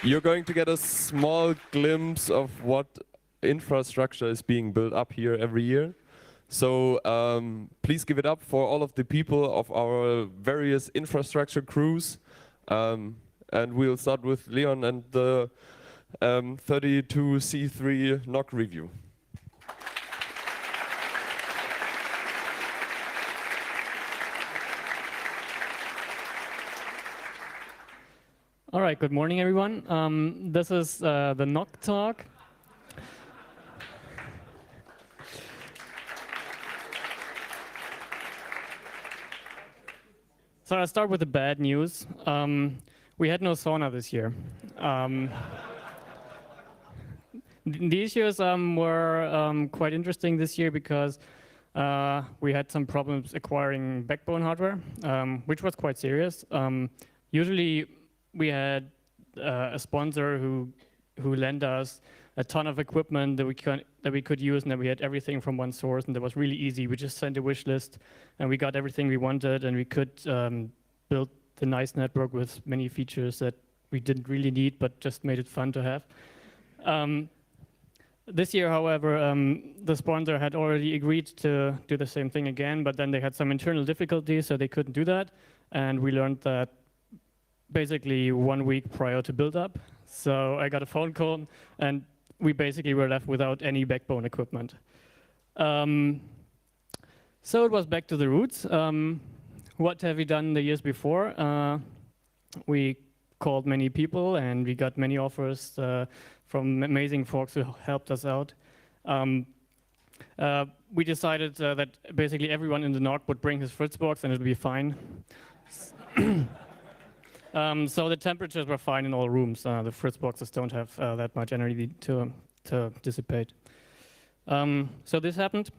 You're going to get a small glimpse of what infrastructure is being built up here every year. So please give it up for all of the people of our various infrastructure crews. And we'll start with Leon and the 32C3 NOC review. All right, good morning, everyone. This is the NOC talk. So I'll start with the bad news. We had no sauna this year. The issues were quite interesting this year because we had some problems acquiring backbone hardware, which was quite serious. Usually we had a sponsor who lent us a ton of equipment that we could use, and that we had everything from one source, and that was really easy. We just sent a wish list, and we got everything we wanted, and we could build the nice network with many features that we didn't really need, but just made it fun to have. This year, however, the sponsor had already agreed to do the same thing again, but then they had some internal difficulties, so they couldn't do that, and we learned that basically 1 week prior to build up. So I got a phone call, and we basically were left without any backbone equipment. So it was back to the roots. What have we done the years before? We called many people, and we got many offers from amazing folks who helped us out. We decided that basically everyone in the NOC would bring his Fritzbox, and it would be fine. So the temperatures were fine in all rooms. The Fritzboxes don't have that much energy to dissipate. So this happened.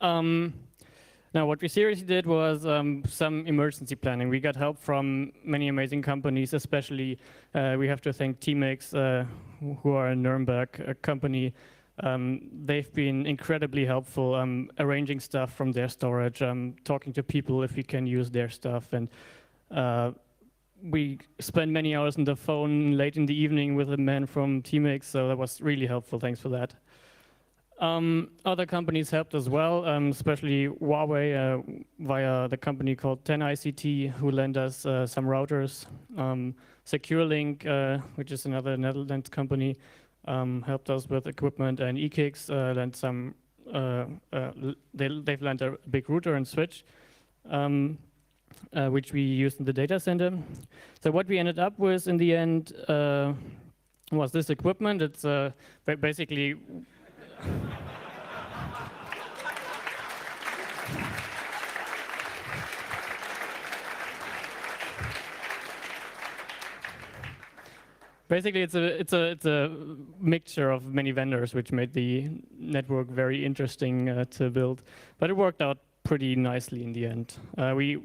Now, what we seriously did was some emergency planning. We got help from many amazing companies, especially we have to thank Teamix, who are a Nuremberg company. They've been incredibly helpful, arranging stuff from their storage, talking to people if we can use their stuff. And we spent many hours on the phone late in the evening with a man from Teamix, so that was really helpful. Thanks for that. Other companies helped as well, especially Huawei via the company called 10ICT, who lent us some routers. SecureLink, which is another Netherlands company, helped us with equipment, and eKicks lent some. They've lent a big router and switch, which we used in the data center. So what we ended up with in the end was this equipment. It's basically. Basically, it's a mixture of many vendors, which made the network very interesting to build. But it worked out pretty nicely in the end. We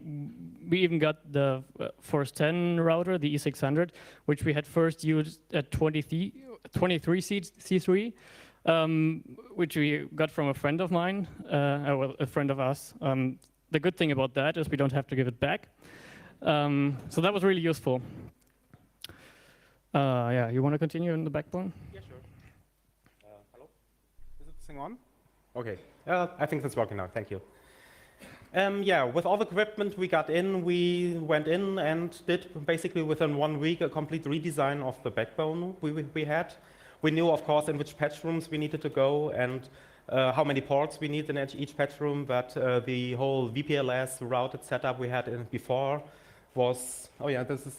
even got the Force 10 router, the E600, which we had first used at 23C3, which we got from a friend of mine, well, a friend of us. The good thing about that is we don't have to give it back. So that was really useful. Yeah, you want to continue in the backbone? Yeah, sure. Hello? Is this thing on? Okay. I think that's working now. Thank you. Yeah, with all the equipment we got in, we went in and did basically within 1 week a complete redesign of the backbone we had. We knew, of course, in which patch rooms we needed to go and how many ports we need in each patch room, but the whole VPLS routed setup we had before was, oh yeah, this is,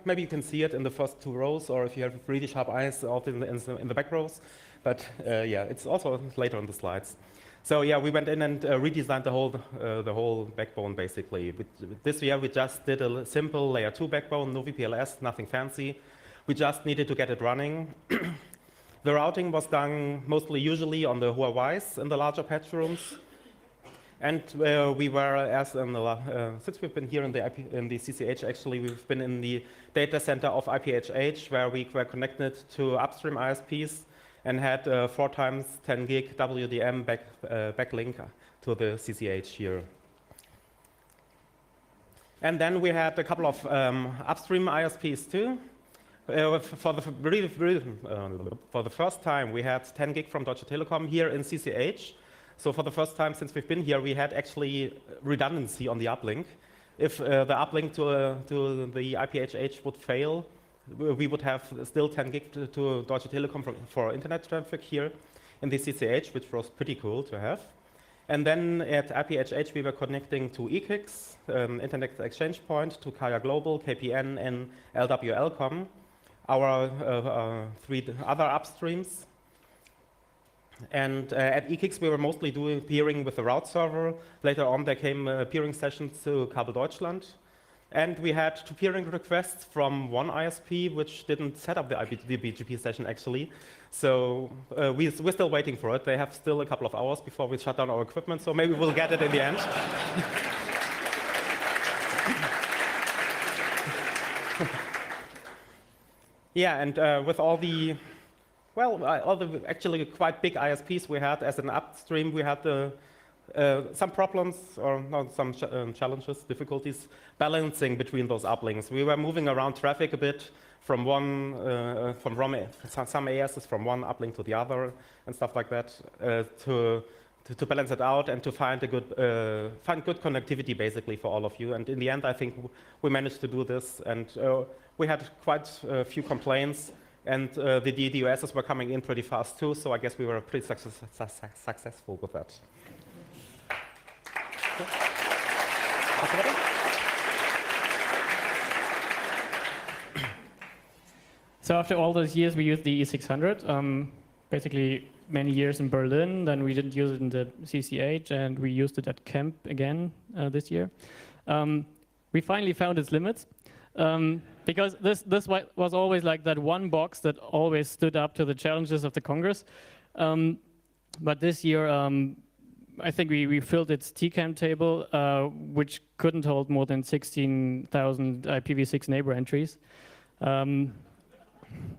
maybe you can see it in the first 2 rows, or if you have really sharp eyes out in the back rows, but yeah, it's also later on the slides. So yeah, we went in and redesigned the whole backbone basically. This year we just did a simple layer 2 backbone, no VPLS, nothing fancy. We just needed to get it running. The routing was done mostly usually on the Huawei's in the larger patch rooms. And we were, since we've been here in the CCH, actually, we've been in the data center of IPHH, where we were connected to upstream ISPs and had 4 times 10 gig WDM backlink to the CCH here. And then we had a couple of upstream ISPs too. For the first time, we had 10 gig from Deutsche Telekom here in CCH. So for the first time since we've been here, we had actually redundancy on the uplink. If the uplink to the IPHH would fail, we would have still 10 gig to Deutsche Telekom for internet traffic here in the CCH, which was pretty cool to have. And then at IPHH, we were connecting to eKIX, Internet Exchange Point, to Kaya Global, KPN, and LWLcom, our 3 other upstreams. And at eKIX, we were mostly doing peering with the route server. Later on, there came peering sessions to Kabel Deutschland. And we had 2 peering requests from one ISP, which didn't set up the BGP session, actually. So we're still waiting for it. They have still a couple of hours before we shut down our equipment, so maybe we'll get it in the end. Yeah, and with all the, well, all the actually quite big ISPs we had as an upstream, we had some problems, or not some challenges, difficulties, balancing between those uplinks. We were moving around traffic a bit from some ASs from one uplink to the other and stuff like that to balance it out and to find good connectivity basically for all of you. And in the end, I think we managed to do this, and we had quite a few complaints, and the DDoSs were coming in pretty fast too. So I guess we were pretty successful with that. So after all those years, we used the E600, basically many years in Berlin, then we didn't use it in the CCH, and we used it at camp again this year. We finally found its limits, because this was always like that one box that always stood up to the challenges of the Congress. But this year, I think we filled its TCAM table, which couldn't hold more than 16,000 IPv6 neighbor entries.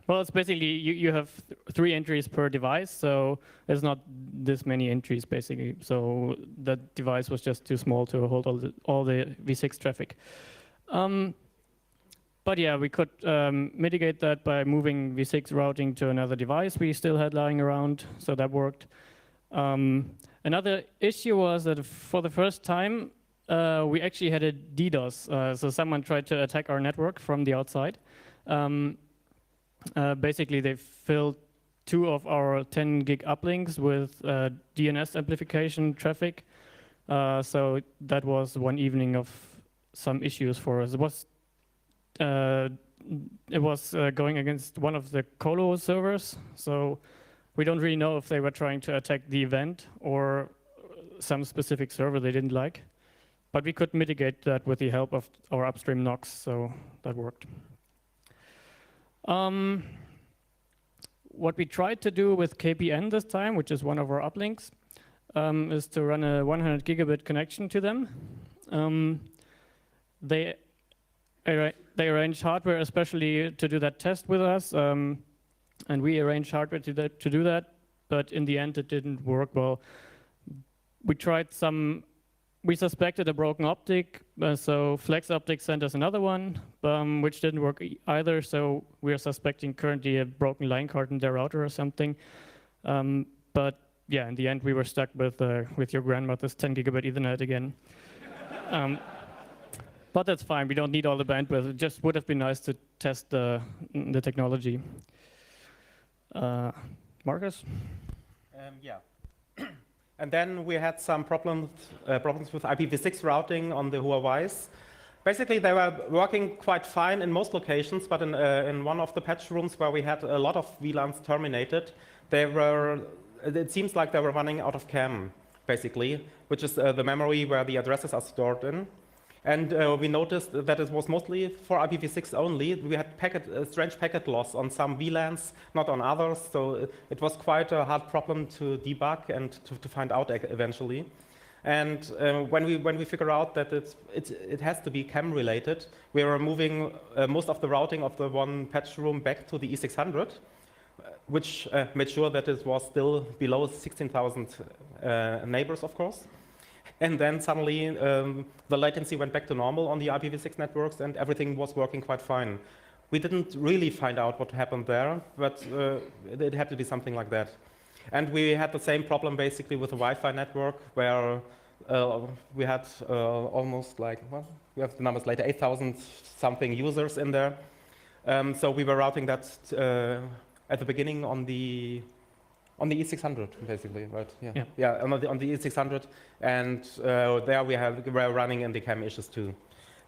Well, it's basically, you have 3 entries per device, so there's not this many entries, basically. So that device was just too small to hold all the V6 traffic. But yeah, we could mitigate that by moving V6 routing to another device we still had lying around, so that worked. Another issue was that for the first time, we actually had a DDoS. So someone tried to attack our network from the outside. Basically, they filled 2 of our 10 gig uplinks with DNS amplification traffic. So that was one evening of some issues for us. It was going against one of the colo servers. So we don't really know if they were trying to attack the event or some specific server they didn't like. But we could mitigate that with the help of our upstream NOCs, so that worked. What we tried to do with KPN this time, which is one of our uplinks, is to run a 100 gigabit connection to them. They arranged hardware especially to do that test with us, and we arranged hardware to do that, but in the end it didn't work well. We tried we suspected a broken optic, so Flex Optics sent us another one, which didn't work either, so we are suspecting currently a broken line card in their router or something. But yeah, in the end we were stuck with your grandmother's 10 gigabit Ethernet again. But that's fine, we don't need all the bandwidth. It just would have been nice to test the technology. Marcus? Yeah. And then we had some problems with IPv6 routing on the Huawei's. Basically, they were working quite fine in most locations, but in one of the patch rooms where we had a lot of VLANs terminated, it seems like they were running out of CAM, basically, which is the memory where the addresses are stored in. And we noticed that it was mostly for IPv6 only. We had strange packet loss on some VLANs, not on others. So it was quite a hard problem to debug and to find out eventually. And when we figure out that it has to be CAM related, we were moving most of the routing of the one patch room back to the E600, which made sure that it was still below 16,000 neighbors, of course. And then suddenly the latency went back to normal on the IPv6 networks and everything was working quite fine. We didn't really find out what happened there, but it had to be something like that. And we had the same problem basically with the Wi-Fi network where we had almost like, well, we have the numbers later, 8,000 something users in there. So we were routing that at the beginning on the E600, basically, right? Yeah, on the E600, and there we were running NDCam issues too.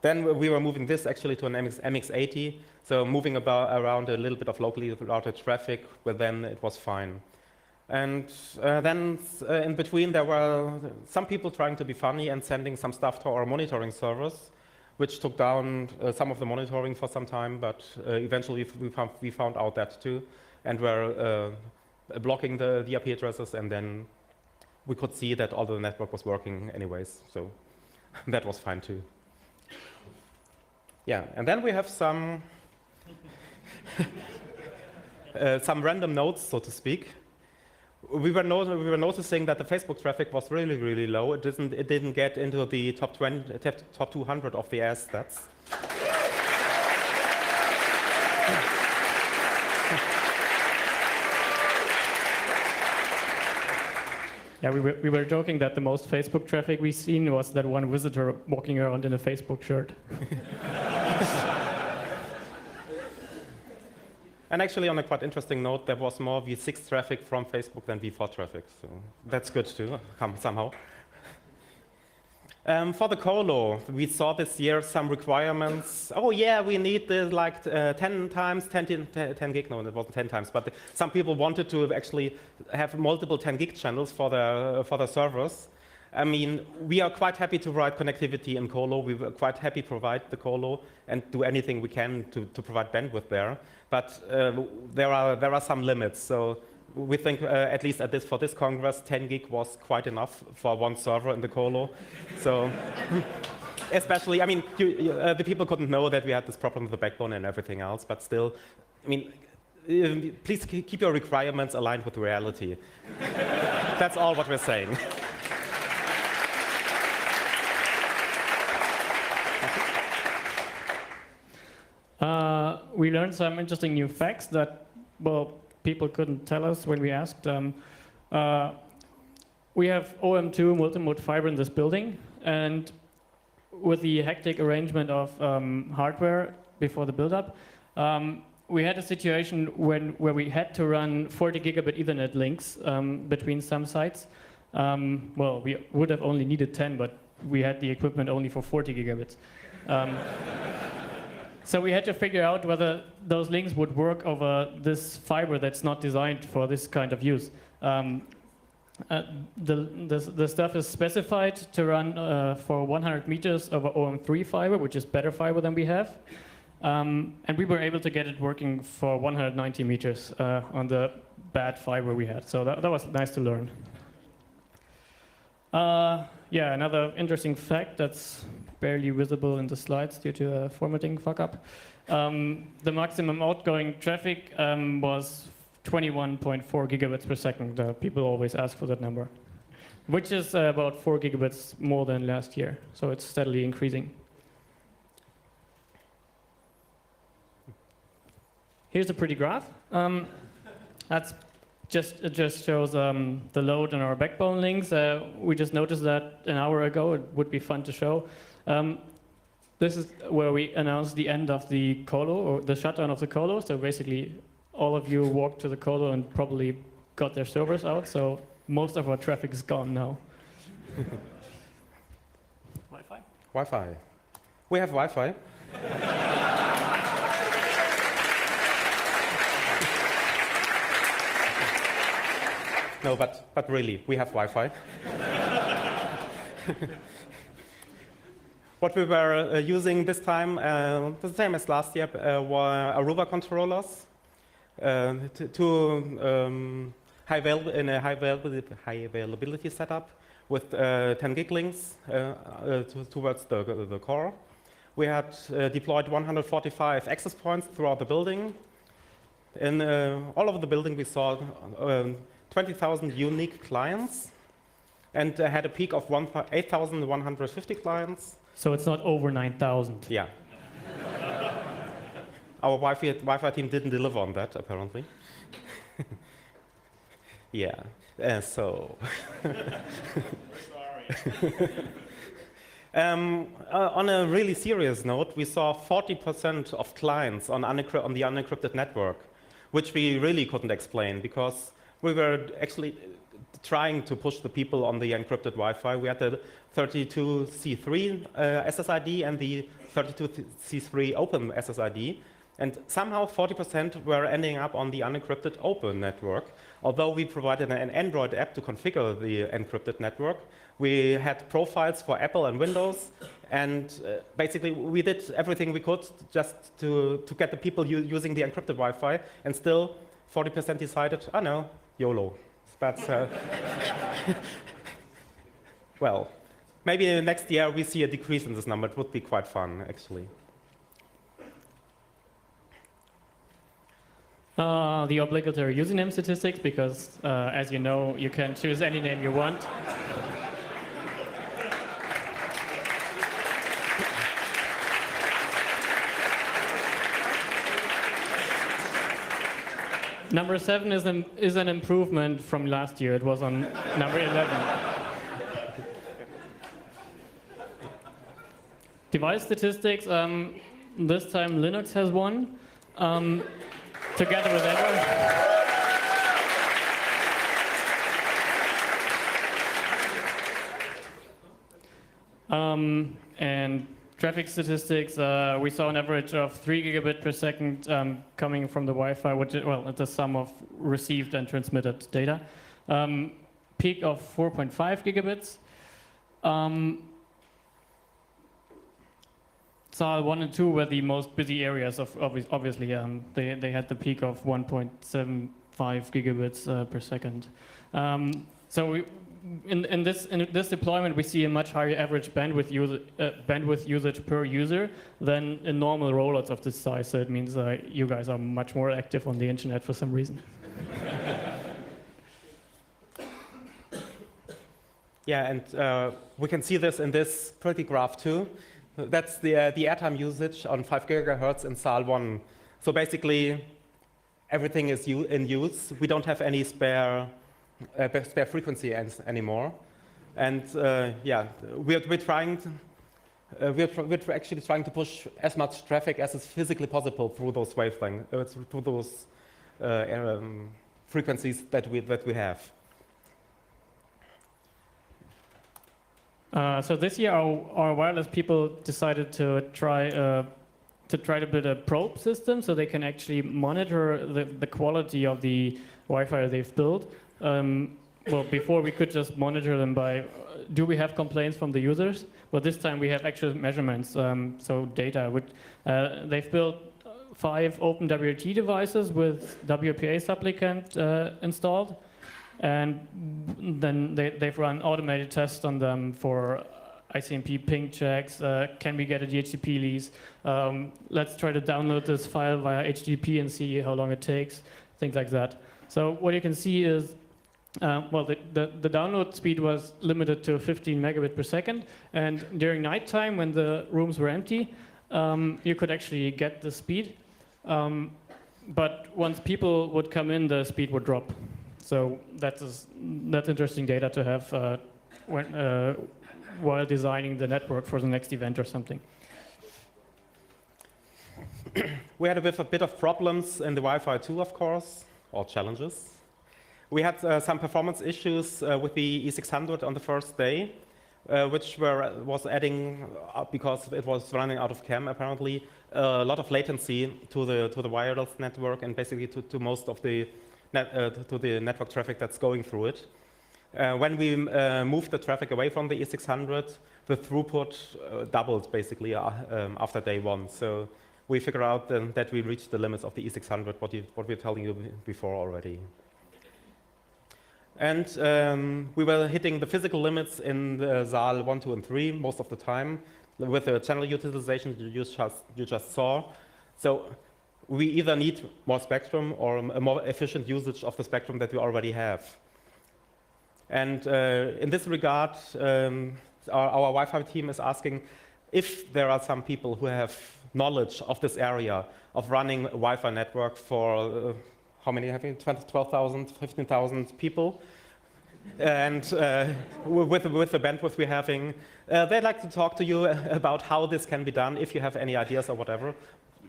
Then we were moving this actually to an MX80, so moving around a little bit of locally routed traffic, but then it was fine. And then in between there were some people trying to be funny and sending some stuff to our monitoring servers, which took down some of the monitoring for some time, but eventually we found out that too, and were blocking the IP addresses, and then we could see that all the network was working anyways, so that was fine too. Yeah, and then we have some some random nodes, so to speak. We were noticing that the Facebook traffic was really, really low. It didn't get into the top 200 of the AS stats. Yeah, we were joking that the most Facebook traffic we've seen was that one visitor walking around in a Facebook shirt. And actually, on a quite interesting note, there was more V6 traffic from Facebook than V4 traffic, so that's good too, somehow. For the colo, we saw this year some requirements. Oh yeah, we need like 10 times 10 gig. No, it wasn't 10 times, but some people wanted to actually have multiple 10 gig channels for the servers. I mean, we are quite happy to provide connectivity in colo. We were quite happy to provide the colo and do anything we can to provide bandwidth there. But there are some limits. So we think, at least for this Congress, 10 gig was quite enough for one server in the colo. So especially, I mean, the people couldn't know that we had this problem with the backbone and everything else. But still, I mean, please keep your requirements aligned with reality. That's all what we're saying. We learned some interesting new facts that, well, people couldn't tell us when we asked. We have OM2 multimode fiber in this building, and with the hectic arrangement of hardware before the build-up, we had a situation where we had to run 40 gigabit Ethernet links between some sites. Well, we would have only needed 10, but we had the equipment only for 40 gigabits. So we had to figure out whether those links would work over this fiber that's not designed for this kind of use. The stuff is specified to run for 100 meters over OM3 fiber, which is better fiber than we have. And we were able to get it working for 190 meters on the bad fiber we had. So that was nice to learn. Yeah, another interesting fact that's barely visible in the slides due to a formatting fuck-up. The maximum outgoing traffic was 21.4 gigabits per second. People always ask for that number, which is about 4 gigabits more than last year. So it's steadily increasing. Here's a pretty graph. It just shows the load on our backbone links. We just noticed that an hour ago. It would be fun to show. This is where we announced the end of the colo, or the shutdown of the colo. So basically, all of you walked to the colo and probably got their servers out. So most of our traffic is gone now. Wi-Fi? Wi-Fi. We have Wi-Fi. No, but really, we have Wi-Fi. What we were using this time, the same as last year, were Aruba controllers in a high availability setup with 10 gig links towards the core. We had deployed 145 access points throughout the building. In all over the building, we saw 20,000 unique clients. and had a peak of 8,150 clients. So it's not over 9,000. Yeah. Our Wi-Fi team didn't deliver on that, apparently. Yeah, so. On a really serious note, we saw 40% of clients on the unencrypted network, which we really couldn't explain because we were actually trying to push the people on the encrypted Wi-Fi. We had the 32C3 SSID and the 32C3 open SSID. And somehow 40% were ending up on the unencrypted open network. Although we provided an Android app to configure the encrypted network, we had profiles for Apple and Windows. And basically, we did everything we could just to get the people using the encrypted Wi-Fi. And still, 40% decided, oh no, YOLO. That's, well, maybe next year we see a decrease in this number. It would be quite fun, actually. The obligatory username statistics, because as you know, you can choose any name you want. Number 7 is an improvement from last year. It was on number 11. Device statistics, this time Linux has won. Together with everyone. And traffic statistics, we saw an average of 3 gigabit per second coming from the Wi-Fi, which is, well, it's the sum of received and transmitted data. Peak of 4.5 gigabits. SAL 1 and 2 were the most busy areas of obviously. They had the peak of 1.75 gigabits per second. So in this deployment, we see a much higher average bandwidth usage per user than in normal rollouts of this size. So it means you guys are much more active on the internet for some reason. Yeah, and we can see this in this pretty graph too. That's the airtime usage on 5 gigahertz in SAL 1. So basically, everything is in use. We don't have any spare frequency anymore. And yeah, we're actually trying to push as much traffic as is physically possible through those wavelengths, through those frequencies that we have. So this year, our wireless people decided to try to build a probe system so they can actually monitor the quality of the Wi-Fi they've built. Well, before we could just monitor them by, do we have complaints from the users? Well, this time we have actual measurements, so data. They've built 5 OpenWRT devices with WPA supplicant installed. And then they've run automated tests on them for ICMP ping checks. Can we get a DHCP lease? Let's try to download this file via HTTP and see how long it takes, things like that. So what you can see is, well, the download speed was limited to 15 megabit per second. And during nighttime, when the rooms were empty, you could actually get the speed. But once people would come in, the speed would drop. So that's interesting data to have while designing the network for the next event or something. We had a bit of problems in the Wi-Fi too, of course, or challenges. We had some performance issues with the E600 on the first day, which was adding, because it was running out of CAM apparently, a lot of latency to the wireless network and basically to most of the to the network traffic that's going through it. When we moved the traffic away from the E600, the throughput doubled basically after day 1. So we figured out that we reached the limits of the E600, what we were telling you before already. And we were hitting the physical limits in the SAL 1, 2, and 3 most of the time with the channel utilization you just saw. So we either need more spectrum or a more efficient usage of the spectrum that we already have. And in this regard, our Wi-Fi team is asking if there are some people who have knowledge of this area of running a Wi-Fi network for how many have you? 12,000, 15,000 people. And with the bandwidth we're having, they'd like to talk to you about how this can be done. If you have any ideas or whatever,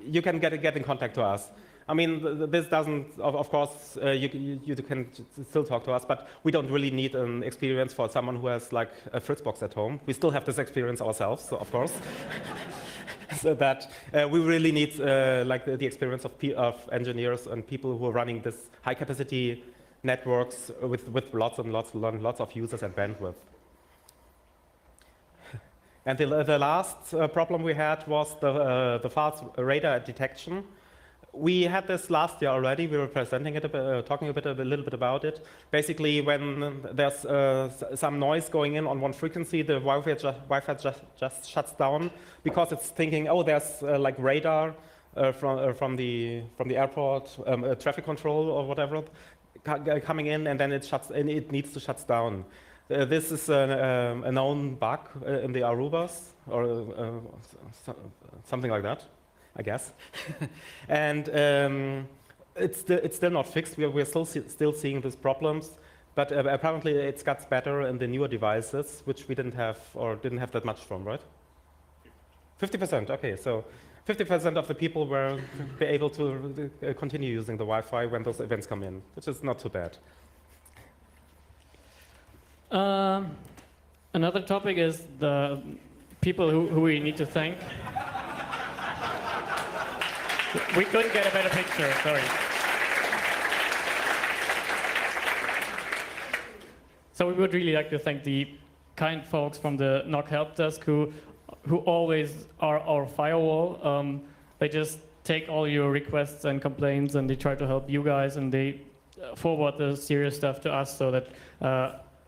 you can get in contact to us. I mean, this doesn't, of course, you can still talk to us, but we don't really need an experience for someone who has like a Fritzbox at home. We still have this experience ourselves, so of course. So that we really need like the experience of engineers and people who are running this high-capacity networks with lots and lots of users and bandwidth. And the last problem we had was the fast radar detection. We had this last year already. We were presenting it, talking a little bit about it. Basically, when there's some noise going in on one frequency, the Wi-Fi just shuts down because it's thinking, oh, there's like radar from the airport, traffic control or whatever coming in, and then it shuts, and it needs to shut down. This is a known bug in the Arubas or something like that, I guess. And it's still not fixed. We're still seeing these problems, but apparently it gets better in the newer devices, which we didn't have that much from, right? 50%. Okay, so 50% of the people were able to continue using the Wi-Fi when those events come in, which is not too bad. Another topic is the people who we need to thank. We couldn't get a better picture, sorry. So we would really like to thank the kind folks from the NOC help desk who always are our firewall. They just take all your requests and complaints and they try to help you guys, and they forward the serious stuff to us so that,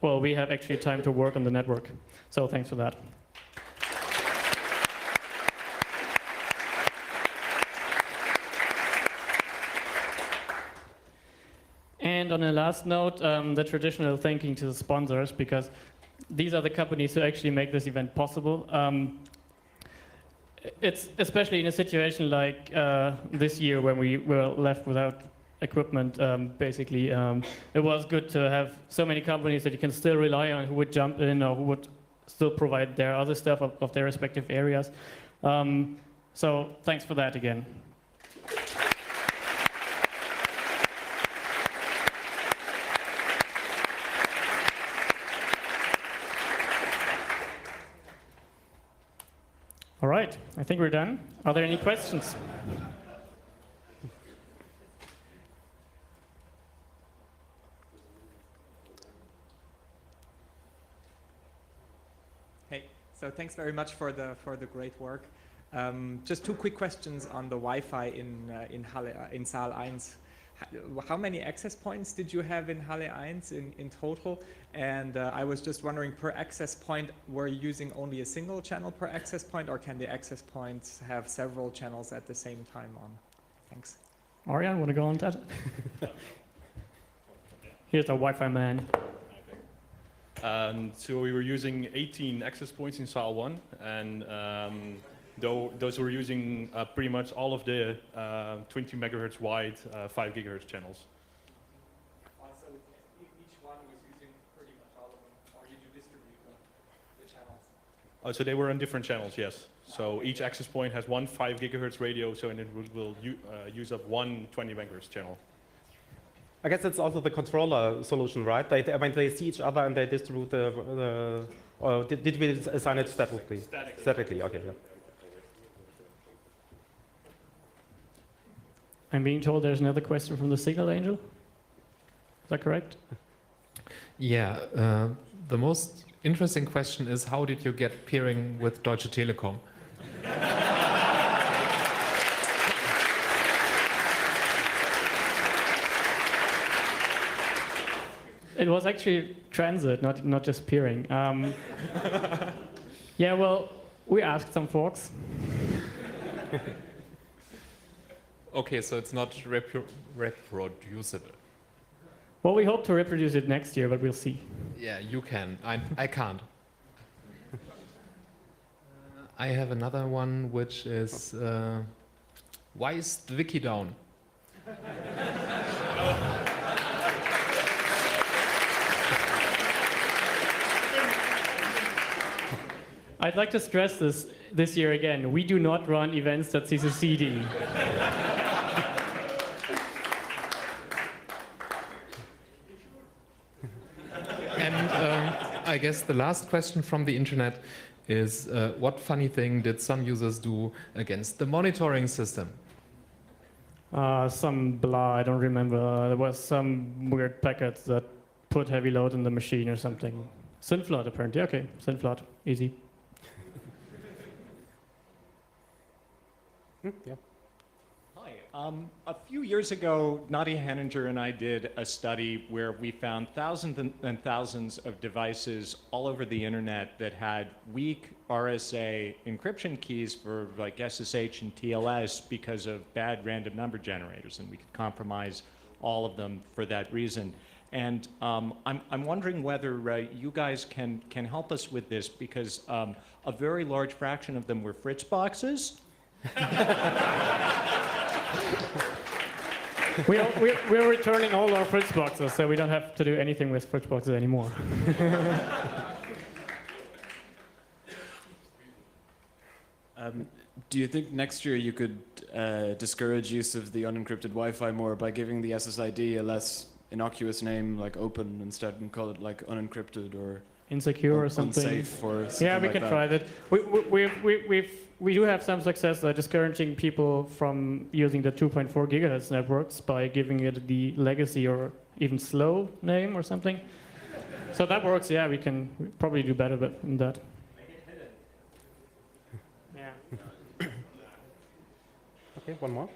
well, we have actually time to work on the network. So thanks for that. And on a last note, the traditional thanking to the sponsors, because these are the companies who actually make this event possible. It's especially in a situation like this year when we were left without equipment, basically. It was good to have so many companies that you can still rely on who would jump in or who would still provide their other stuff of their respective areas. So thanks for that again. All right, I think we're done. Are there any questions? Hey, so thanks very much for the great work. Just two quick questions on the Wi-Fi in Halle, in Saal 1. How many access points did you have in Halle 1 in total? And I was just wondering, per access point, were you using only a single channel per access point, or can the access points have several channels at the same time on? Thanks. Ariane, want to go on that? Here's our Wi-Fi man. So we were using 18 access points in Saal 1, and those were using pretty much all of the 20 megahertz wide 5 gigahertz channels. So each one was using pretty much all of them, or did you distribute the channels? Oh, so they were on different channels, yes. So each access point has one 5 gigahertz radio, so and it will use up one 20 megahertz channel. I guess it's also the controller solution, right? I mean, they see each other and they distribute or did we assign it statically? Statically, okay. Yeah. I'm being told there's another question from the Signal Angel. Is that correct? Yeah, the most interesting question is, how did you get peering with Deutsche Telekom? It was actually transit, not just peering. Yeah, well, we asked some folks. Okay, so it's not reproducible. Well, we hope to reproduce it next year, but we'll see. Yeah. Yeah, you can. I can't. I have another one, which is why is the wiki down? I'd like to stress this year again. We do not run events.ccd. And I guess the last question from the internet is what funny thing did some users do against the monitoring system? Some blah, I don't remember. There was some weird packets that put heavy load in the machine or something. Synflood apparently. Okay, Synflood, easy. Yeah. Hi. A few years ago, Nadia Henninger and I did a study where we found thousands and thousands of devices all over the internet that had weak RSA encryption keys for like SSH and TLS because of bad random number generators, and we could compromise all of them for that reason. And I'm wondering whether you guys can help us with this, because a very large fraction of them were Fritz boxes. We're returning all our Fritz boxes, so we don't have to do anything with Fritz boxes anymore. Do you think next year you could discourage use of the unencrypted Wi-Fi more by giving the SSID a less innocuous name like open instead, and call it like unencrypted or Insecure or something. unsafe or something Yeah, we like can that? try that. We do have some success discouraging people from using the 2.4 gigahertz networks by giving it the legacy or even slow name or something. So that works. Yeah, we can probably do better than that. Yeah. Okay, one more.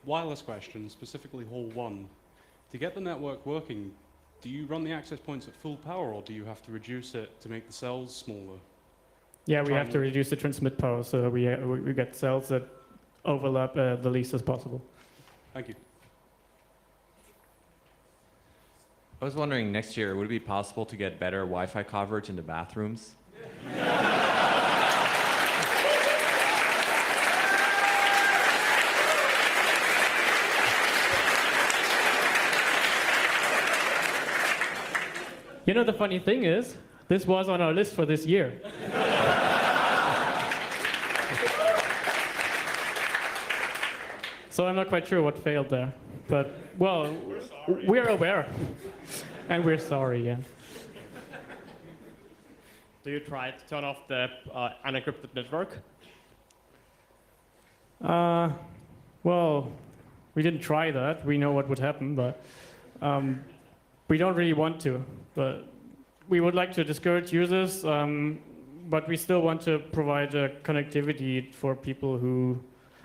Wireless question, specifically Hall 1. To get the network working, do you run the access points at full power, or do you have to reduce it to make the cells smaller? Yeah, we have to reduce the transmit power, so we get cells that overlap the least as possible. Thank you. I was wondering, next year, would it be possible to get better Wi-Fi coverage in the bathrooms? You know, the funny thing is, this was on our list for this year. So I'm not quite sure what failed there. But, well, we're aware. And we're sorry, yeah. Do you try to turn off the unencrypted network? Well, we didn't try that. We know what would happen, but we don't really want to. But we would like to discourage users, but we still want to provide connectivity for people who...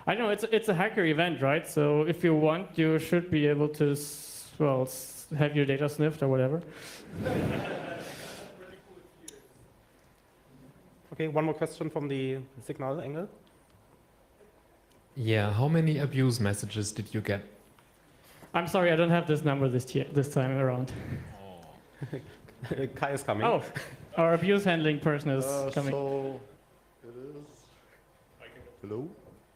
I don't know, it's a hacker event, right? So if you want, you should be able to, well, have your data sniffed or whatever. Okay, one more question from the Signal angle. Yeah, how many abuse messages did you get? I'm sorry, I don't have this number this time around. Kai is coming. Oh, our abuse handling person is coming. So it is. Hello?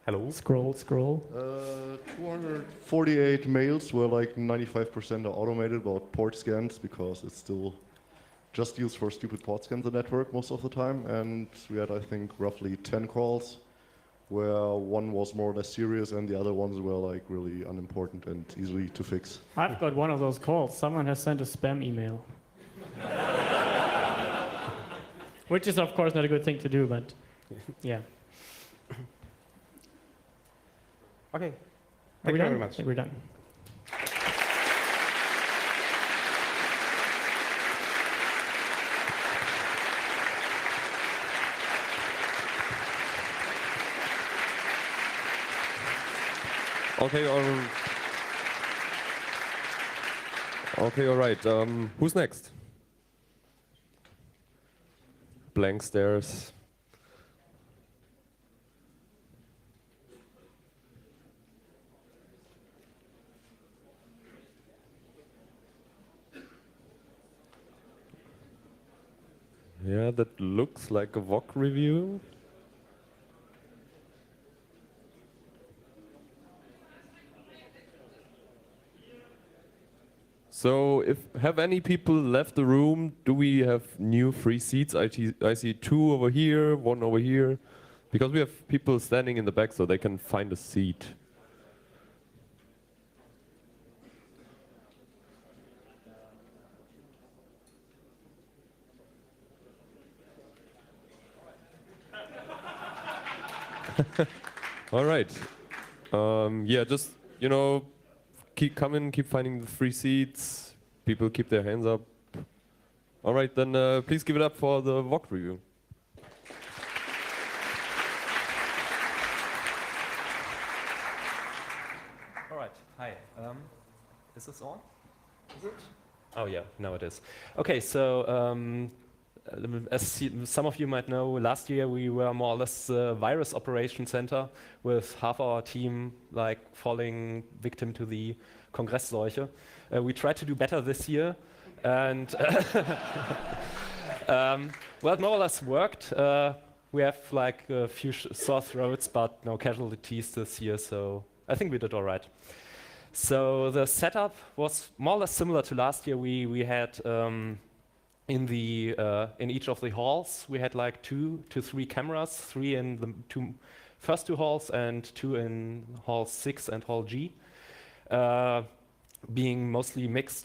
Hello? Scroll. 248 mails where like 95% are automated about port scans, because it's still just used for stupid port scans the network most of the time. And we had, I think, roughly 10 calls where one was more or less serious and the other ones were like really unimportant and easily to fix. I've got one of those calls. Someone has sent a spam email. Which is, of course, not a good thing to do, but yeah. Okay. Thank you very much. I think we're done. Okay, all right. Who's next? Blank stares. Yeah, that looks like a VOC review. So if have any people left the room, do we have new free seats? I see 2 over here, 1 over here, because we have people standing in the back so they can find a seat. All right. Yeah, just, keep coming, keep finding the free seats. People keep their hands up. All right, then please give it up for the VOC review. All right, hi. Is this on? Is it? Oh yeah, now it is. Okay, so as some of you might know, last year we were more or less the virus operation center with half our team falling victim to the Kongressseuche. We tried to do better this year, and well, it more or less worked. We have a few sore throats, but no casualties this year, so I think we did all right. So the setup was more or less similar to last year. We had in each of the halls we had 2 to 3 cameras, 3 in the first 2 halls and 2 in hall 6 and hall G, being mixed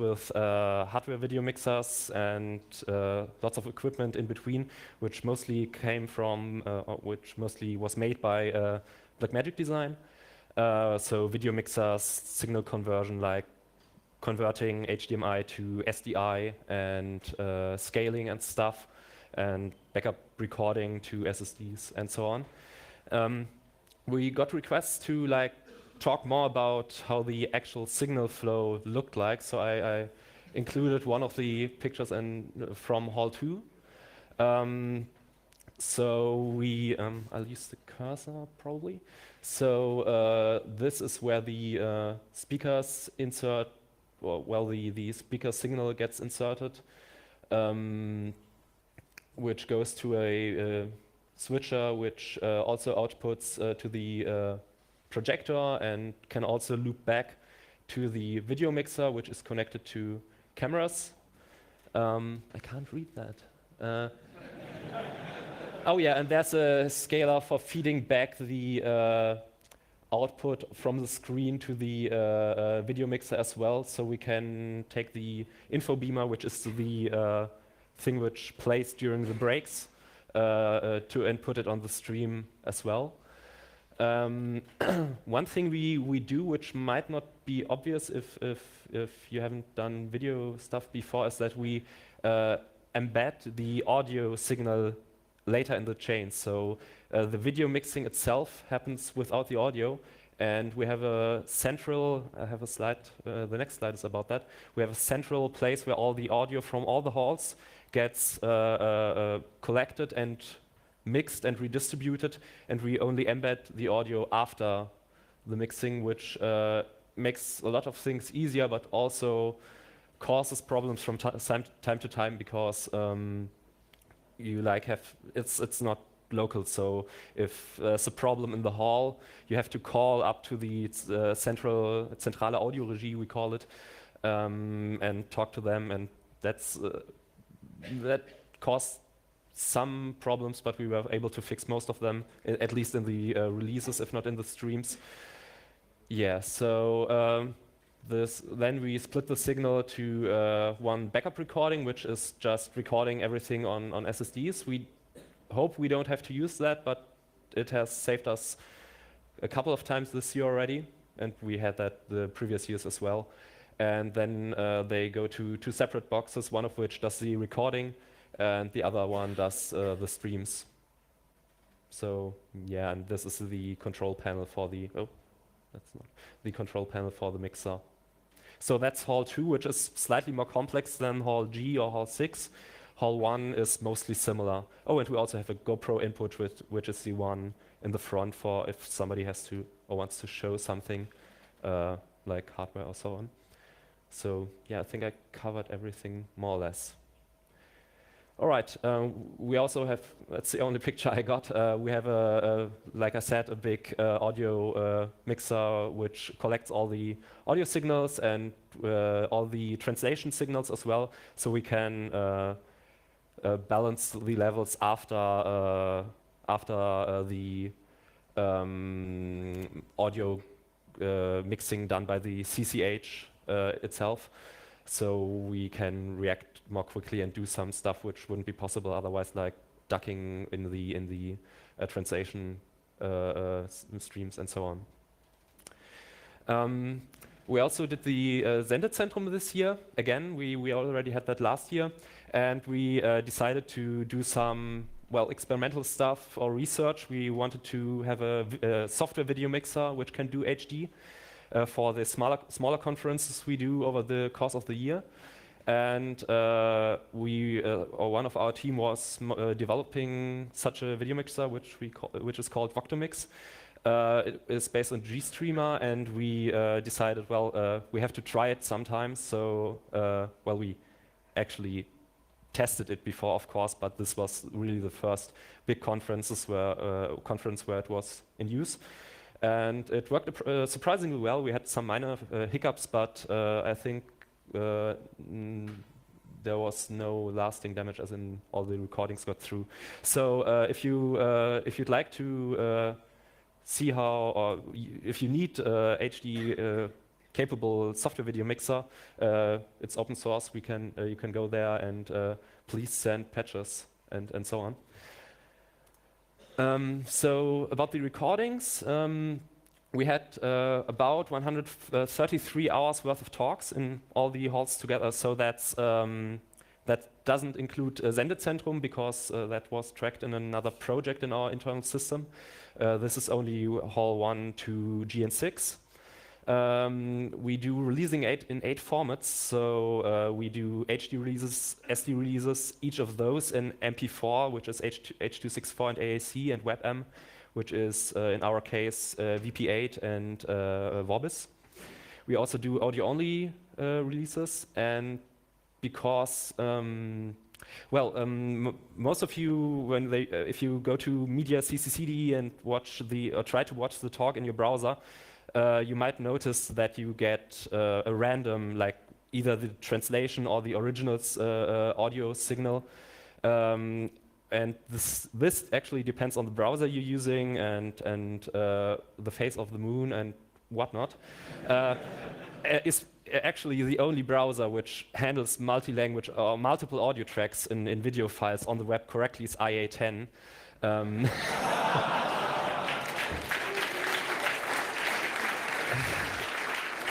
with hardware video mixers and lots of equipment in between, which mostly was made by Blackmagic Design. So video mixers, signal conversion, converting HDMI to SDI and scaling and stuff, and backup recording to SSDs and so on. We got requests to talk more about how the actual signal flow looked like, so I included one of the pictures from Hall 2. So I'll use the cursor probably. So this is where the speakers insert, the speaker signal gets inserted, which goes to a switcher, which also outputs to the projector and can also loop back to the video mixer, which is connected to cameras. I can't read that. Oh yeah, and there's a scaler for feeding back the output from the screen to the video mixer as well, so we can take the info beamer, which is the thing which plays during the breaks, and put it on the stream as well. One thing we do, which might not be obvious if you haven't done video stuff before, is that we embed the audio signal later in the chain. So the video mixing itself happens without the audio, and we have a central, I have a slide, the next slide is about that. We have a central place where all the audio from all the halls gets collected and mixed and redistributed, and we only embed the audio after the mixing, which makes a lot of things easier, but also causes problems from time to time, because you it's not local. So if there's a problem in the hall, you have to call up to the Zentrale Audioregie, we call it, and talk to them, and that caused some problems, but we were able to fix most of them, at least in the releases, if not in the streams. Yeah, so then we split the signal to one backup recording, which is just recording everything on SSDs. We hope we don't have to use that, but it has saved us a couple of times this year already, and we had that the previous years as well. And then they go to 2 separate boxes, one of which does the recording, and the other one does the streams. So yeah, and this is the control panel for the, that's not the control panel for the mixer. So that's Hall 2, which is slightly more complex than Hall G or Hall 6. Hall 1 is mostly similar. Oh, and we also have a GoPro input, which is the one in the front for if somebody has to or wants to show something like hardware or so on. So yeah, I think I covered everything more or less. All right. We also have, that's the only picture I got. We have like I said, a big audio mixer which collects all the audio signals and all the translation signals as well, so we can balance the levels after the audio mixing done by the CCH itself, so we can react more quickly and do some stuff which wouldn't be possible otherwise, like ducking in the translation streams and so on. We also did the Sendezentrum this year. Again, we already had that last year, and we decided to do some experimental stuff or research. We wanted to have a software video mixer which can do HD for the smaller conferences we do over the course of the year. And one of our team was developing such a video mixer, which is called Voctomix. It is based on GStreamer, and we decided, we have to try it sometime. So, we actually tested it before, of course, but this was really the first big conference where it was in use. And it worked surprisingly well. We had some minor hiccups, but I think there was no lasting damage, as in all the recordings got through. So if you'd like to see how, or if you need HD capable software video mixer, it's open source. You can go there and please send patches and so on. So about the recordings. We had about 133 hours worth of talks in all the halls together. So that doesn't include Sendezentrum, because that was tracked in another project in our internal system. This is only hall 1 to GN6. We do releasing in 8 formats. So we do HD releases, SD releases, each of those in MP4, which is H.264 and AAC, and WebM, which is, in our case, VP8 and Vorbis. We also do audio-only releases, and because, most of you, if you go to Media CCCD and try to watch the talk in your browser, you might notice that you get a random, like either the translation or the original's audio signal. And this actually depends on the browser you're using and the phase of the moon and whatnot. Is actually the only browser which handles multi-language or multiple audio tracks in video files on the web correctly is IA10.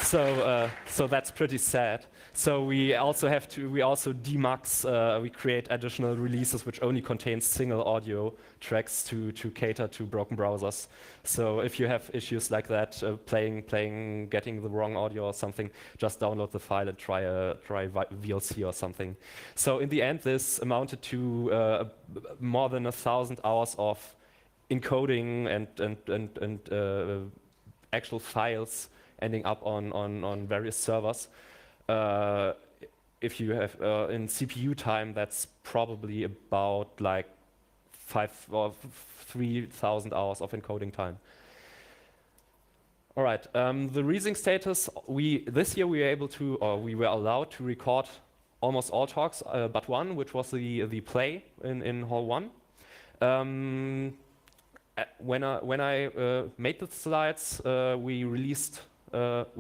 So that's pretty sad. So we also demux, we create additional releases which only contain single audio tracks to cater to broken browsers. So if you have issues like that, getting the wrong audio or something, just download the file and try VLC or something. So in the end, this amounted to more than 1,000 hours of encoding and actual files ending up on various servers. If you have in CPU time, that's probably about like 5,000 or 3,000 hours of encoding time. All right, the releasing status. This year we were allowed to record almost all talks, but one, which was the play in hall 1. When I made the slides, we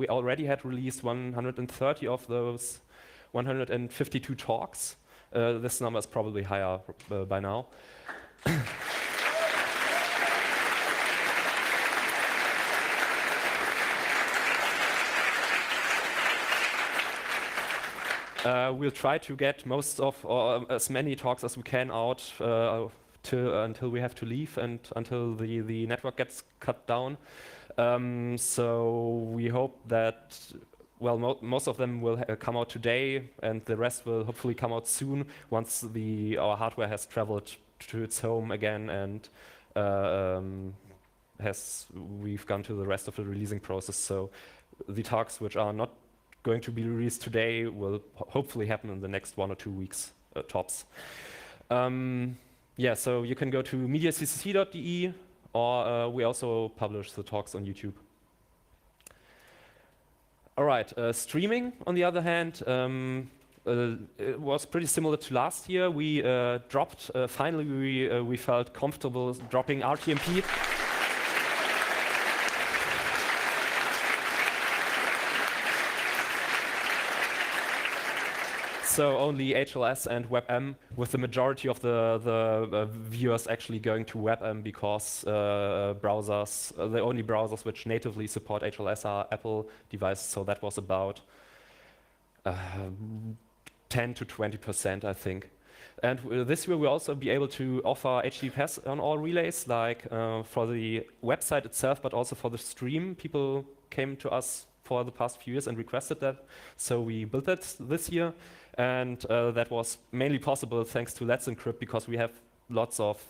already had released 130 of those 152 talks. This number is probably higher by now. We'll try to get most of, or as many talks as we can out until we have to leave and until the network gets cut down. So we hope that, most of them will come out today, and the rest will hopefully come out soon once our hardware has traveled to its home again and we've gone to the rest of the releasing process. So the talks which are not going to be released today will hopefully happen in the next 1 or 2 weeks tops. Yeah, so you can go to mediaccc.de, or we also publish the talks on YouTube. All right, streaming, on the other hand, it was pretty similar to last year. We dropped, finally we felt comfortable dropping RTMP. So only HLS and WebM, with the majority of the viewers actually going to WebM because browsers, the only browsers which natively support HLS are Apple devices. So that was about 10 to 20%, I think. And this year we'll also be able to offer HTTPS on all relays, like for the website itself, but also for the stream. People came to us for the past few years and requested that. So we built that this year. And that was mainly possible thanks to Let's Encrypt, because we have lots of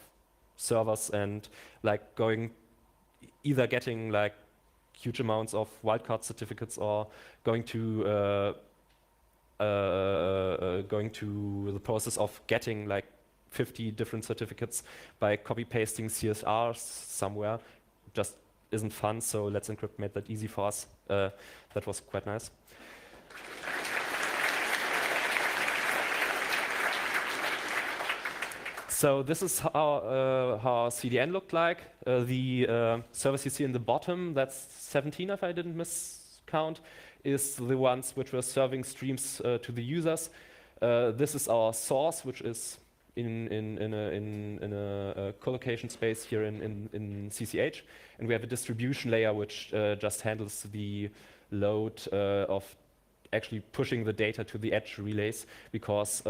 servers and like either getting like huge amounts of wildcard certificates or going to the process of getting like 50 different certificates by copy pasting CSRs somewhere. Just isn't fun. So Let's Encrypt made that easy for us. That was quite nice. So this is how CDN looked like. The servers you see in the bottom, that's 17 if I didn't miscount, is the ones which were serving streams to the users. This is our source, which is in a collocation space here in CCH. And we have a distribution layer which just handles the load of actually pushing the data to the edge relays, because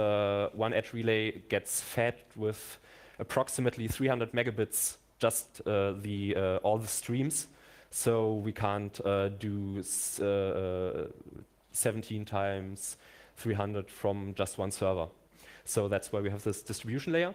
one edge relay gets fed with approximately 300 megabits, just all the streams. So we can't do 17 times 300 from just one server. So that's why we have this distribution layer.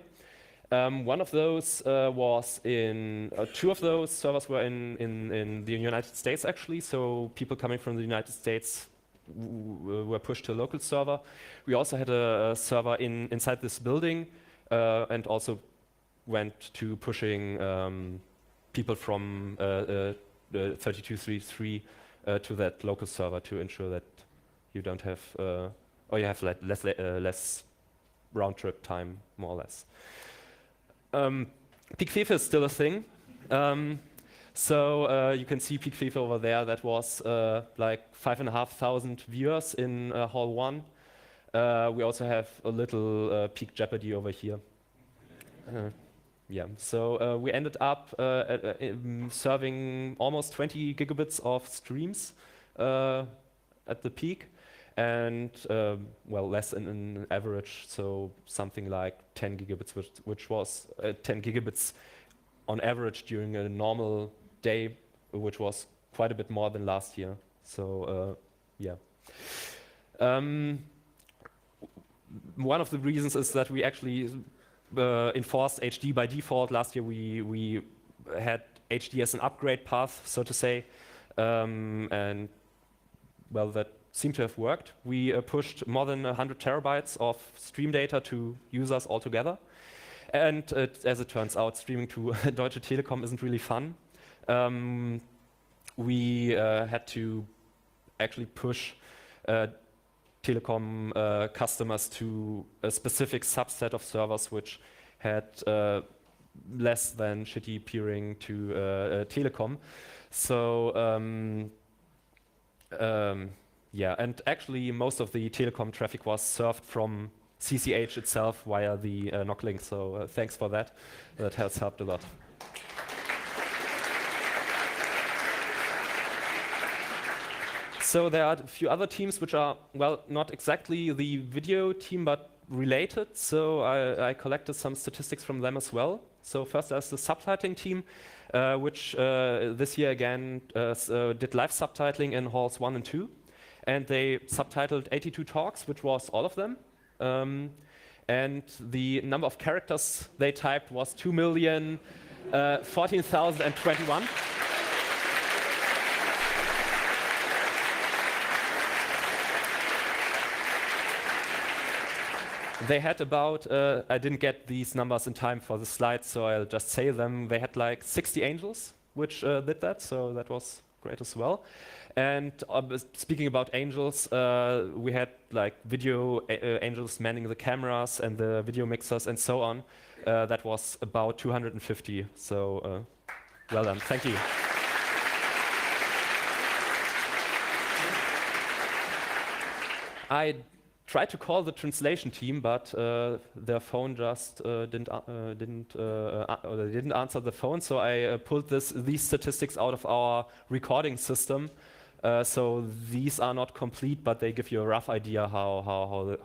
One of those was two of those servers were in the United States, actually. So people coming from the United States were pushed to a local server. We also had a server inside this building, and also went to pushing people from 3233 to that local server to ensure that you don't have, or you have less round trip time, more or less. Peak FIFA is still a thing. So you can see Peak FIFA over there. That was like 5,500 viewers in Hall 1. We also have a little Peak Jeopardy over here. Yeah, so we ended up serving almost 20 gigabits of streams at the peak, and well, less than an average, so something like 10 gigabits, which was 10 gigabits on average during a normal day, which was quite a bit more than last year. So yeah. One of the reasons is that we actually enforced HD by default. Last year we had HD as an upgrade path, so to say, and well, that seemed to have worked. We pushed more than 100 terabytes of stream data to users altogether. And as it turns out, streaming to Deutsche Telekom isn't really fun. We had to actually push Telekom customers to a specific subset of servers which had less than shitty peering to Telekom. So yeah, and actually most of the Telekom traffic was served from CCH itself via the NOC link. So thanks for that. That has helped a lot. So there are a few other teams which are, well, not exactly the video team, but related. So I collected some statistics from them as well. So first there's the subtitling team, which this year again did live subtitling in halls 1 and 2. And they subtitled 82 talks, which was all of them. And the number of characters they typed was 2,014,021. they had about, I didn't get these numbers in time for the slides, so I'll just say them. They had like 60 angels which did that, so that was great as well. And speaking about angels, we had like video angels manning the cameras and the video mixers and so on. That was about 250, so well done, thank you. I tried to call the translation team, but their phone just didn't answer the phone. So I pulled these statistics out of our recording system. So these are not complete, but they give you a rough idea how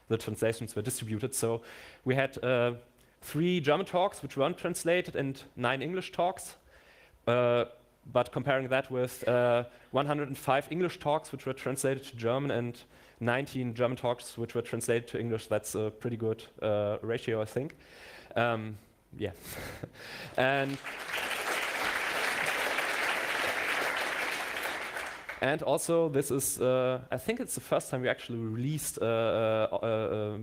the translations were distributed. So we had 3 German talks which weren't translated and 9 English talks. But comparing that with 105 English talks which were translated to German and 19 German talks which were translated to English, that's a pretty good ratio, I think. Yeah. And also, this is, I think it's the first time we actually released a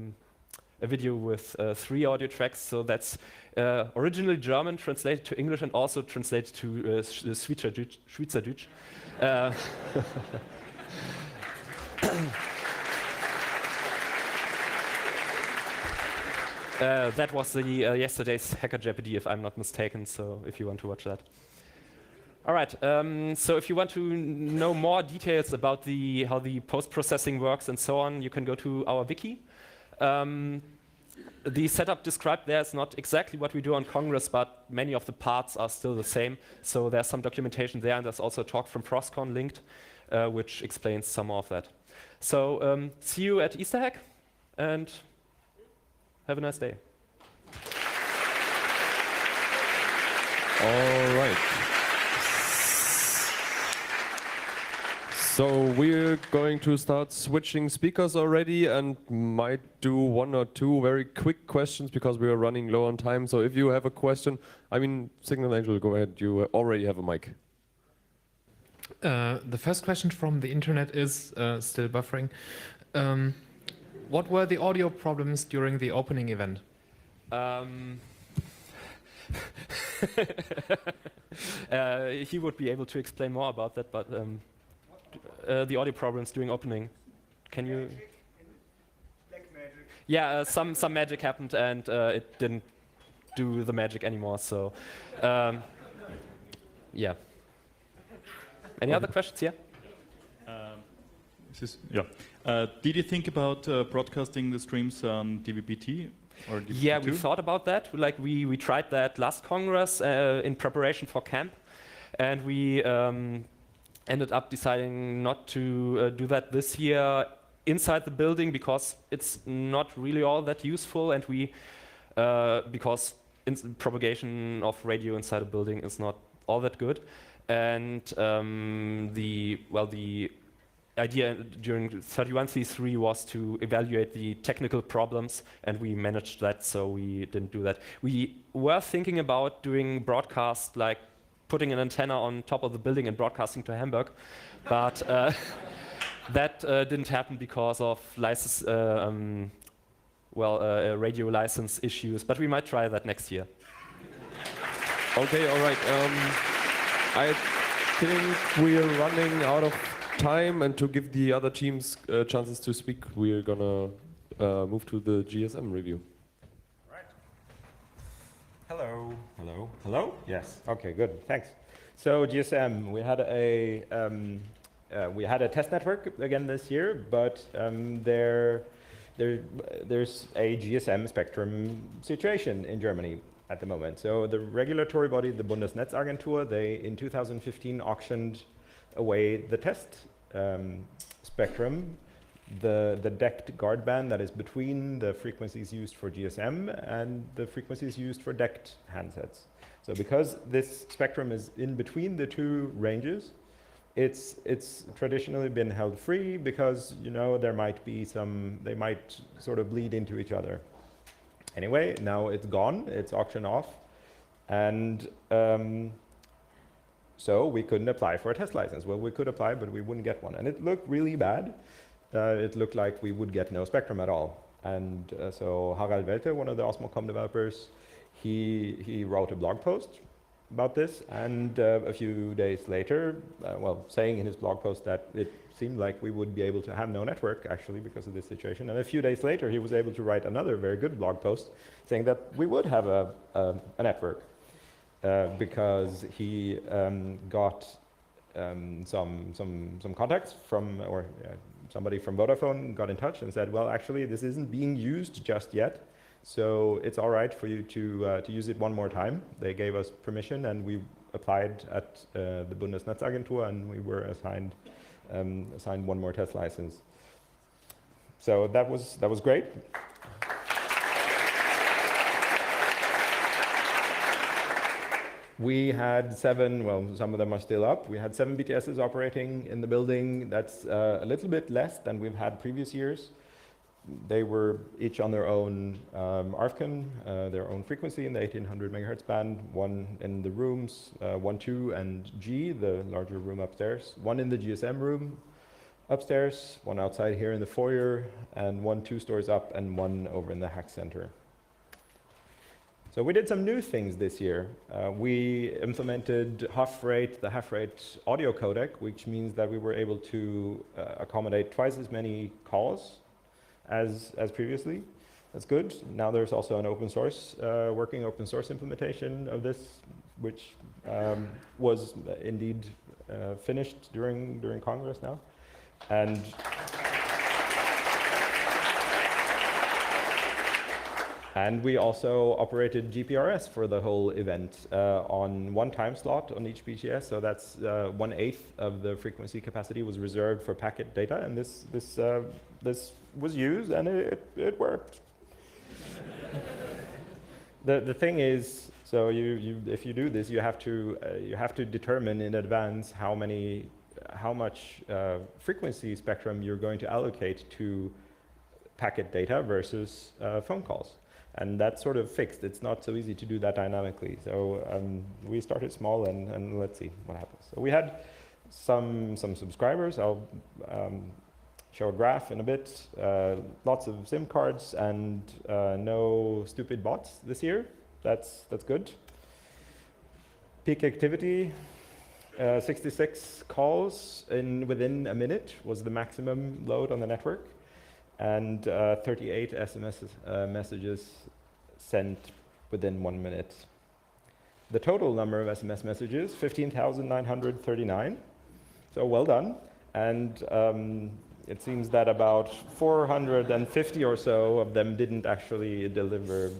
video with 3 audio tracks. So that's originally German, translated to English, and also translated to Schweizerdeutsch. That was the yesterday's Hacker Jeopardy, if I'm not mistaken, so if you want to watch that. All right, so if you want to know more details about how the post-processing works and so on, you can go to our wiki. The setup described there is not exactly what we do on Congress, but many of the parts are still the same. So there's some documentation there, and there's also a talk from Frostcon linked, which explains some of that. So see you at Easter Hack, and have a nice day. All right. So we're going to start switching speakers already and might do 1 or 2 very quick questions because we are running low on time. So if you have a question, I mean, Signal Angel, go ahead. You already have a mic. The first question from the internet is still buffering. What were the audio problems during the opening event? He would be able to explain more about that, but the audio problems during opening. Can you? Black magic. Yeah, some magic happened and it didn't do the magic anymore. So, yeah. Any other questions? Yeah. Did you think about broadcasting the streams on DVB-T or DVB-T2? Yeah, we thought about that. Like we tried that last Congress in preparation for camp, and we ended up deciding not to do that this year inside the building because it's not really all that useful, and because propagation of radio inside a building is not all that good, and the idea during 31C3 was to evaluate the technical problems, and we managed that, so we didn't do that. We were thinking about doing broadcast, like putting an antenna on top of the building and broadcasting to Hamburg, but that didn't happen because of license, radio license issues, but we might try that next year. Okay, all right. I think we are running out of time, and to give the other teams chances to speak, we're gonna move to the GSM review. Right. Hello, hello, hello. Yes. Okay, good. Thanks. So GSM, we had a test network again this year, but there's a GSM spectrum situation in Germany at the moment. So the regulatory body, the Bundesnetzagentur, they in 2015 auctioned away the test spectrum, the decked guard band that is between the frequencies used for GSM and the frequencies used for decked handsets. So because this spectrum is in between the 2 ranges, it's traditionally been held free because, you know, there might be they might sort of bleed into each other. Anyway, now it's gone, it's auctioned off, and so we couldn't apply for a test license. Well, we could apply, but we wouldn't get one. And it looked really bad. It looked like we would get no spectrum at all. And so Harald Welte, one of the Osmocom developers, he wrote a blog post about this, and a few days later, well, saying in his blog post that it seemed like we would be able to have no network, actually, because of this situation. And a few days later, he was able to write another very good blog post saying that we would have a network, because he got some contacts from, or somebody from Vodafone got in touch and said, well, actually, this isn't being used just yet, so it's all right for you to use it one more time. They gave us permission, and we applied at the Bundesnetzagentur, and we were assigned one more test license. So that was great. We had 7, well, some of them are still up. We had 7 BTSs operating in the building. That's a little bit less than we've had previous years. They were each on their own ARFCAN, their own frequency in the 1800 megahertz band, one in the rooms, 1, 2, and G, the larger room upstairs, one in the GSM room upstairs, one outside here in the foyer, and one 2 stories up, and one over in the hack center. So we did some new things this year. We implemented HuffRate, the HuffRate audio codec, which means that we were able to accommodate twice as many calls as previously. That's good. Now there's also an open source, working open source implementation of this, which was indeed finished during Congress now. And we also operated GPRS for the whole event on one time slot on each BTS. So that's 1/8 of the frequency capacity was reserved for packet data, and this was used, and it worked. The thing is, so if you do this, you have to determine in advance how much frequency spectrum you're going to allocate to packet data versus phone calls. And that's sort of fixed. It's not so easy to do that dynamically. So we started small, and let's see what happens. So we had some subscribers. I'll show a graph in a bit. Lots of SIM cards and no stupid bots this year. That's good. Peak activity, 66 calls within a minute was the maximum load on the network, and 38 SMS messages sent within 1 minute. The total number of SMS messages, 15,939. So well done. And it seems that about 450 or so of them didn't actually deliver,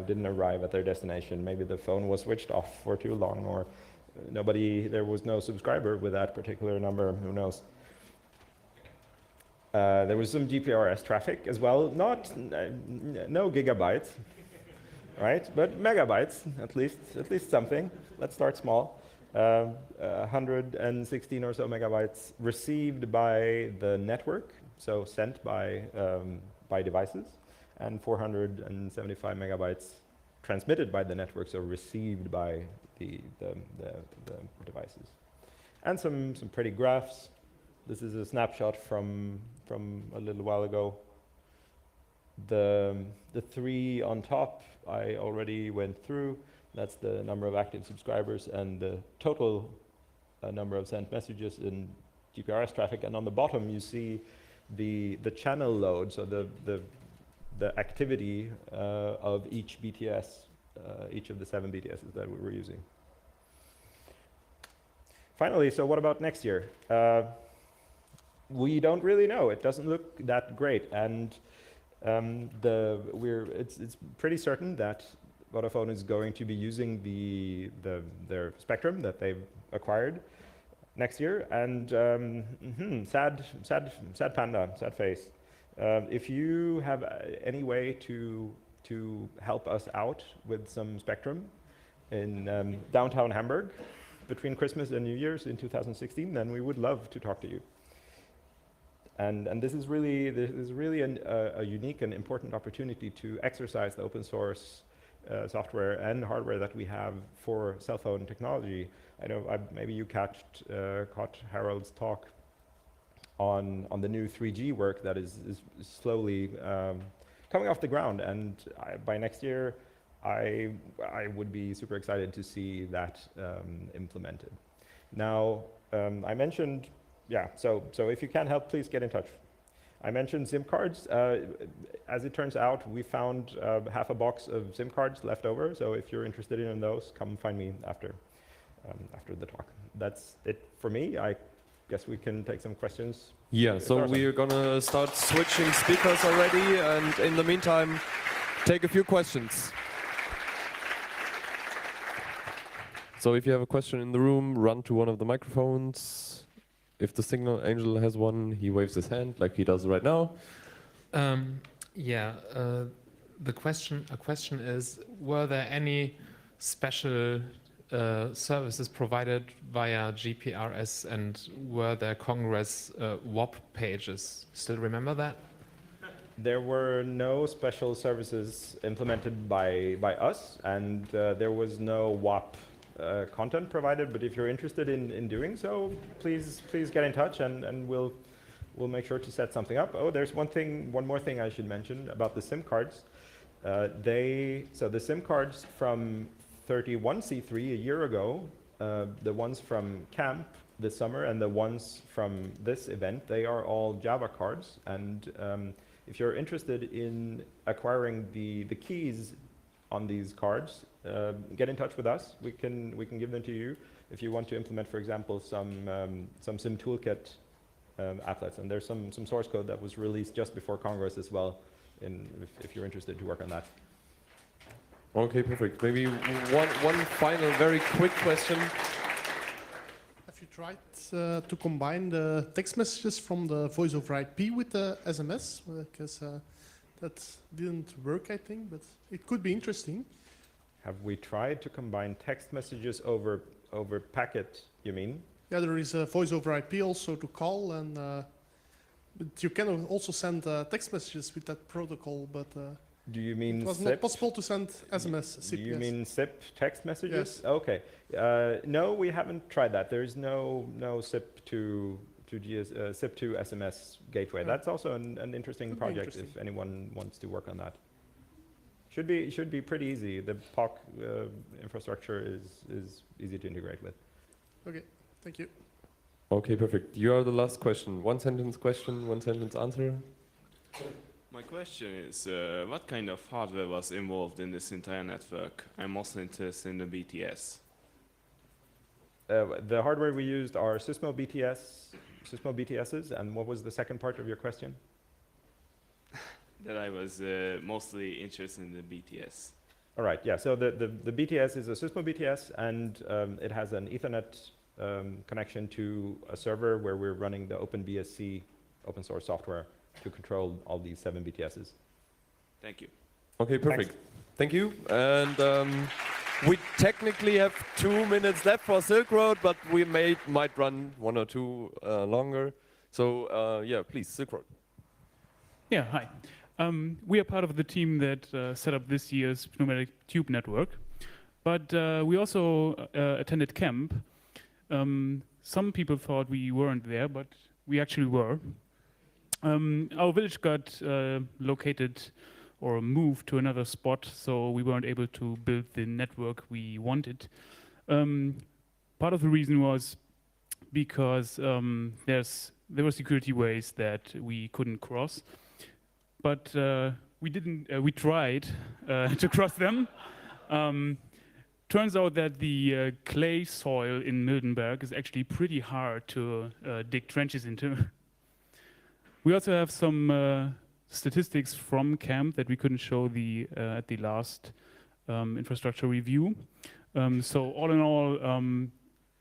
didn't arrive at their destination. Maybe the phone was switched off for too long, or there was no subscriber with that particular number, who knows. There was some GPRS traffic as well, no gigabytes, right? But megabytes, at least something. Let's start small. 116 or so megabytes received by the network, so sent by devices, and 475 megabytes transmitted by the network, so received by the devices. And some pretty graphs. This is a snapshot from a little while ago. The 3 on top I already went through. That's the number of active subscribers and the total number of sent messages in GPRS traffic. And on the bottom you see the channel load, so the activity of each BTS, each of the 7 BTSs that we were using. Finally, so what about next year? We don't really know. It doesn't look that great, and it's pretty certain that Vodafone is going to be using their spectrum that they've acquired next year. And sad panda, sad face. If you have any way to help us out with some spectrum in downtown Hamburg between Christmas and New Year's in 2016, then we would love to talk to you. And this is really a unique and important opportunity to exercise the open source software and hardware that we have for cell phone technology. I know maybe you caught Harold's talk on the new 3G work that is slowly coming off the ground, and by next year, I would be super excited to see that implemented. Now, I mentioned, yeah, so if you can help, please get in touch. I mentioned SIM cards. As it turns out, we found half a box of SIM cards left over, so if you're interested in those, come find me after the talk. That's it for me. I guess we can take some questions. Yeah, so we're gonna start switching speakers already, and in the meantime, take a few questions. So if you have a question in the room, run to one of the microphones. If the signal angel has one, he waves his hand like he does right now. A question is, were there any special services provided via GPRS, and were there Congress WAP pages? Still remember that? There were no special services implemented by us, and there was no WAP content provided, but if you're interested in doing so, please get in touch, and we'll make sure to set something up. Oh, there's one more thing I should mention about the SIM cards. So the SIM cards from 31C3 a year ago, the ones from camp this summer and the ones from this event, they are all Java cards, and if you're interested in acquiring the keys on these cards, get in touch with us. We can give them to you if you want to implement, for example, some SIM toolkit applets. And there's some source code that was released just before Congress as well, if you're interested to work on that. Okay, perfect. Maybe one final very quick question. Have you tried to combine the text messages from the voice over IP with the SMS? Because that didn't work, I think, but it could be interesting. Have we tried to combine text messages over packet, you mean? Yeah, there is a voice over IP also to call, and but you can also send text messages with that protocol, but do you mean it was SIP? not possible to send SMS. SIP, do you yes. mean SIP text messages? Yes. Okay. No, we haven't tried that. There is no SIP to SIP to SMS gateway. That's also an interesting project if anyone wants to work on that. Should be pretty easy. The POC infrastructure is easy to integrate with. Okay, thank you. Okay, perfect. You are the last question. One sentence question, one sentence answer. My question is, what kind of hardware was involved in this entire network? I'm mostly interested in the BTS. The hardware we used are Sysmo BTSs, and what was the second part of your question? That I was mostly interested in the BTS. All right, yeah, so the BTS is a Sysmo BTS, and it has an Ethernet connection to a server where we're running the OpenBSC open source software to control all these 7 BTSs. Thank you. Okay, perfect. Thank you. And we technically have 2 minutes left for Silk Road, but we might run 1 or 2 longer. So yeah, please, Silk Road. Yeah, hi. We are part of the team that set up this year's pneumatic tube network, but we also attended camp. Some people thought we weren't there, but we actually were. Our village got located or moved to another spot, so we weren't able to build the network we wanted. Part of the reason was because there were security ways that we couldn't cross. But we tried to cross them. Turns out that the clay soil in Mildenberg is actually pretty hard to dig trenches into. We also have some statistics from camp that we couldn't show at the last infrastructure review. So all in all,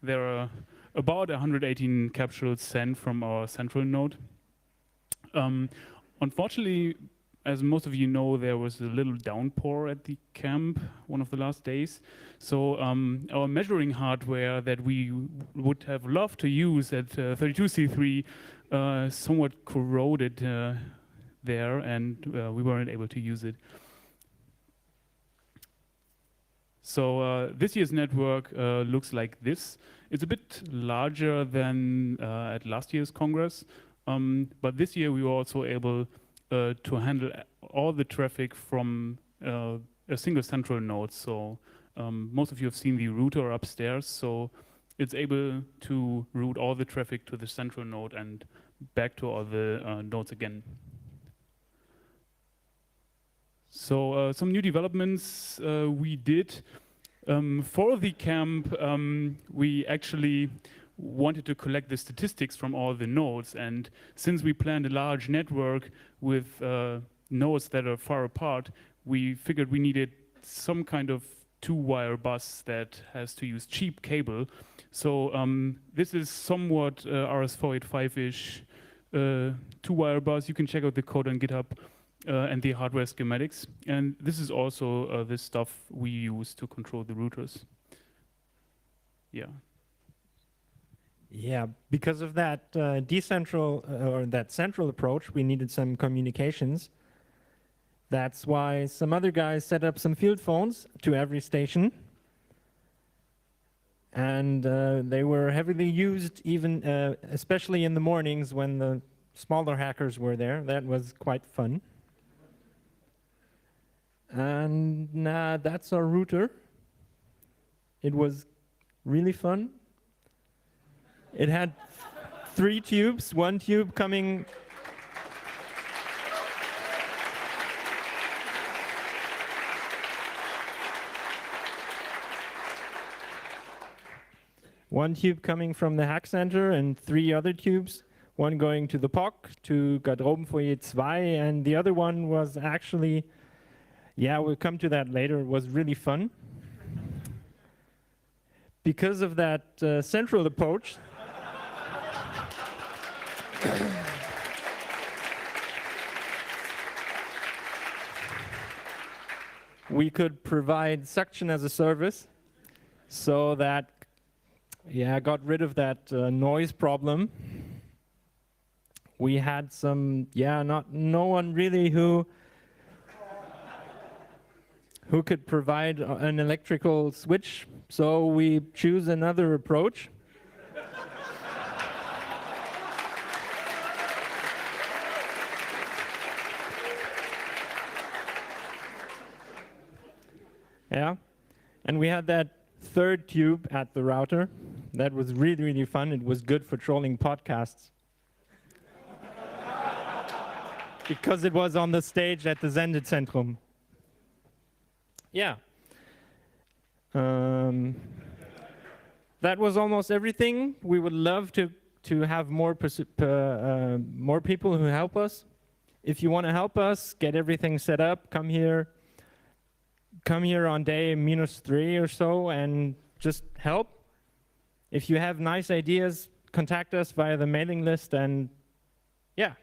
there are about 118 capsules sent from our central node. Unfortunately, as most of you know, there was a little downpour at the camp one of the last days. So our measuring hardware that we would have loved to use at 32C3 somewhat corroded there, and we weren't able to use it. So this year's network looks like this. It's a bit larger than at last year's Congress. But this year we were also able to handle all the traffic from a single central node. So most of you have seen the router upstairs. So it's able to route all the traffic to the central node and back to all the nodes again. So some new developments we did. For the camp, we actually wanted to collect the statistics from all the nodes. And since we planned a large network with nodes that are far apart, we figured we needed some kind of two-wire bus that has to use cheap cable. So this is somewhat RS485-ish two-wire bus. You can check out the code on GitHub and the hardware schematics. And this is also the stuff we use to control the routers. Yeah. Yeah, because of that or that central approach, we needed some communications. That's why some other guys set up some field phones to every station. And they were heavily used, even especially in the mornings when the smaller hackers were there. That was quite fun. And that's our router. It was really fun. It had 3 tubes, 1 tube coming. One tube coming from the hack center and 3 other tubes, one going to the POC, to Garderobenfoyer 2, and the other one was actually, yeah, we'll come to that later, it was really fun. Because of that central approach, we could provide suction as a service, so that, yeah, got rid of that noise problem. We had some, yeah, no one really who could provide an electrical switch, so we choose another approach. Yeah, and we had that 3rd tube at the router. That was really, really fun. It was good for trolling podcasts. Because it was on the stage at the Sendezentrum. Yeah. That was almost everything. We would love to have more people who help us. If you want to help us get everything set up, come here on day -3 or so and just help. If you have nice ideas, contact us via the mailing list, and yeah.